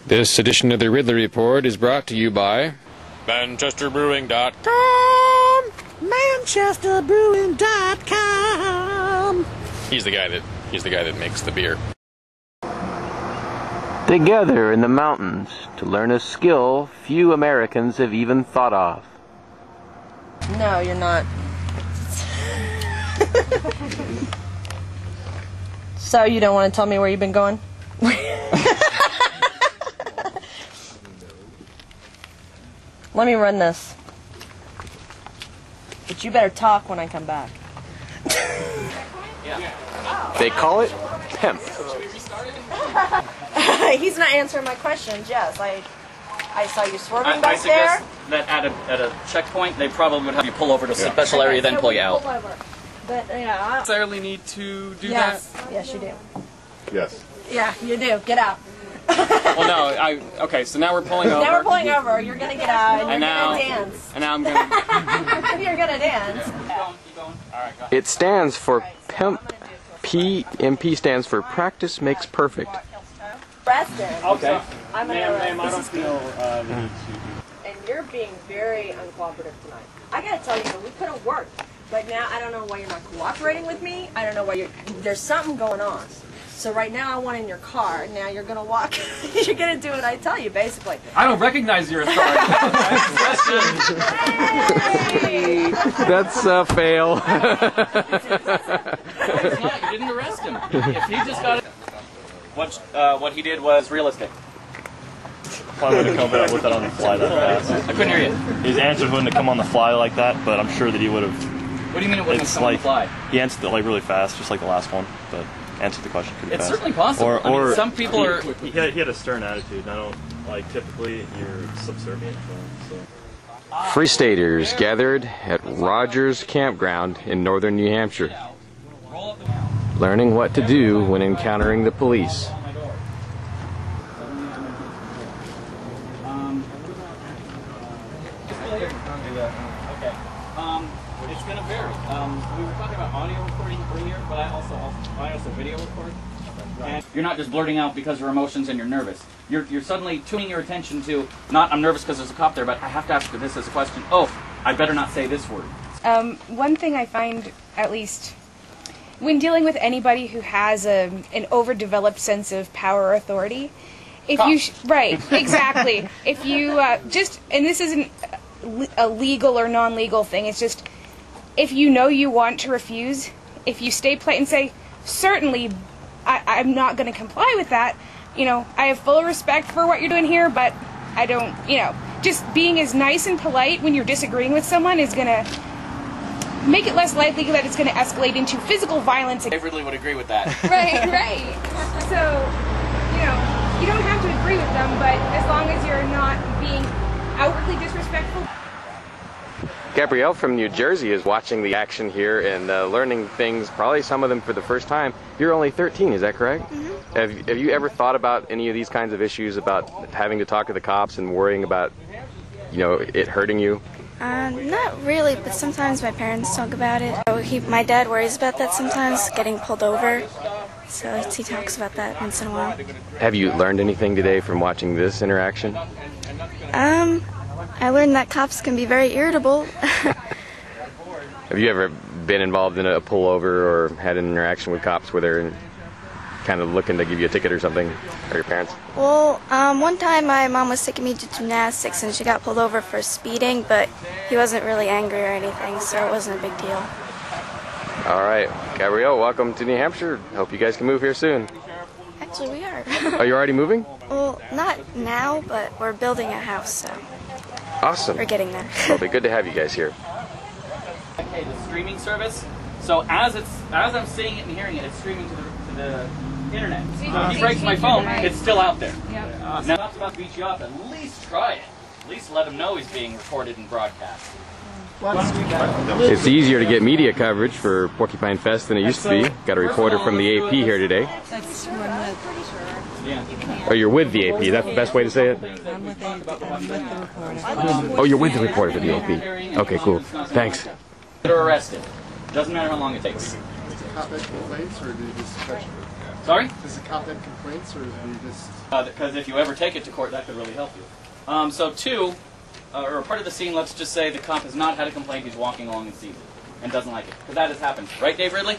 This edition of the Ridley Report is brought to you by ManchesterBrewing.com. ManchesterBrewing.com. He's the guy that makes the beer. Together in the mountains to learn a skill few Americans have even thought of. No, you're not. So you don't want to tell me where you've been going? Let me run this. But you better talk when I come back. They call it pimp. He's not answering my questions. Yes, I saw you swerving I back there. suggest that at a checkpoint, they probably would have you pull over to a special area, then pull you out. Pull over. But yeah, Necessarily need to do yes, that? yes, you do. Yes. Yeah, you do. Get out. Well, no, okay, so now we're pulling over. Now we're pulling over. You're gonna get out and you're now, gonna dance. And now I'm gonna... You're gonna dance. Keep going. All right, go ahead. It stands for pimp. PMP stands for practice makes perfect. Preston. Okay. I'm gonna arrest. Ma'am, I don't feel the need to. And you're being very uncooperative tonight. I gotta tell you, we could have worked, but now I don't know why you're not cooperating with me. I don't know why there's something going on. So right now I want in your car. Now you're gonna walk. You're gonna do what I tell you, basically. I don't recognize your authority. Hey! That's a fail. It's not, you didn't arrest him. If he just got it... What he did was realistic. Probably wouldn't come with that on the fly that fast. I couldn't hear you. His answers wouldn't have come on the fly like that, but I'm sure that he would have. What do you mean it wasn't It's coming on like the fly? he answered it like really fast, just like the last one, but answered the question pretty It's fast. certainly possible. I mean, some people are... He had a stern attitude, and I don't like typically you're subservient to him. So. Free Staters gathered at Rogers Campground in northern New Hampshire, learning what to do when encountering the police. It's going to vary. We were talking about audio recording earlier, but I also video record. And you're not just blurting out because your emotions and you're nervous. You're suddenly tuning your attention to, not I'm nervous because there's a cop there, but I have to ask you this as a question. Oh, I better not say this word. One thing I find, at least, when dealing with anybody who has an overdeveloped sense of power or authority, if you right, exactly. If you just, and this isn't a legal or non-legal thing, it's just, if you know you want to refuse, if you stay polite and say, certainly, I'm not going to comply with that, you know, I have full respect for what you're doing here, but I don't, you know, just being as nice and polite when you're disagreeing with someone is going to make it less likely that it's going to escalate into physical violence. I really would agree with that. Right. So, you know, you don't have to agree with them, but as long as you're not being outwardly disrespectful. Gabrielle from New Jersey is watching the action here and learning things, probably some of them for the first time. You're only 13, is that correct? Mm-hmm. Have you ever thought about any of these kinds of issues, about having to talk to the cops and worrying about, you know, it hurting you? Not really, but sometimes my parents talk about it. My dad worries about that sometimes, getting pulled over. So he talks about that once in a while. Have you learned anything today from watching this interaction? I learned that cops can be very irritable. Have you ever been involved in a pullover or had an interaction with cops where they're kind of looking to give you a ticket or something, or your parents? Well, one time my mom was taking me to gymnastics and she got pulled over for speeding, but he wasn't really angry or anything, so it wasn't a big deal. All right, Gabrielle, welcome to New Hampshire. Hope you guys can move here soon. Actually, we are. Are you already moving? Well, not now, but we're building a house, so Awesome. we're getting there. It'll be good to have you guys here. Okay, the streaming service. So as I'm seeing it and hearing it, it's streaming to the internet. So if he breaks my phone, it's still out there. Yep. Now, not about to beat you up. At least try it. At least let him know he's being recorded and broadcast. It's easier to get media coverage for Porcupine Fest than it used to be. Got a reporter from the AP here today. That's one that Yeah. Oh, you're with the AP. That's the best way to say it? I'm with the reporter. Oh, you're with the reporter for the AP. Okay, cool. Thanks. They're arrested. Doesn't matter how long it takes. Sorry? Does the cop have complaints, or is he just... Because if you ever take it to court, that could really help you. So two, or part of the scene, let's just say the cop has not had a complaint, he's walking along and sees it, and doesn't like it. Because that has happened. Right, Dave Ridley?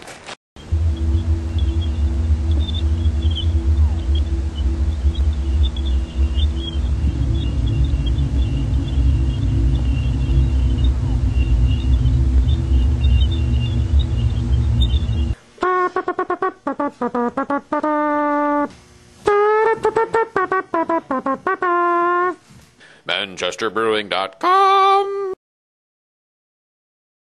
ManchesterBrewing.com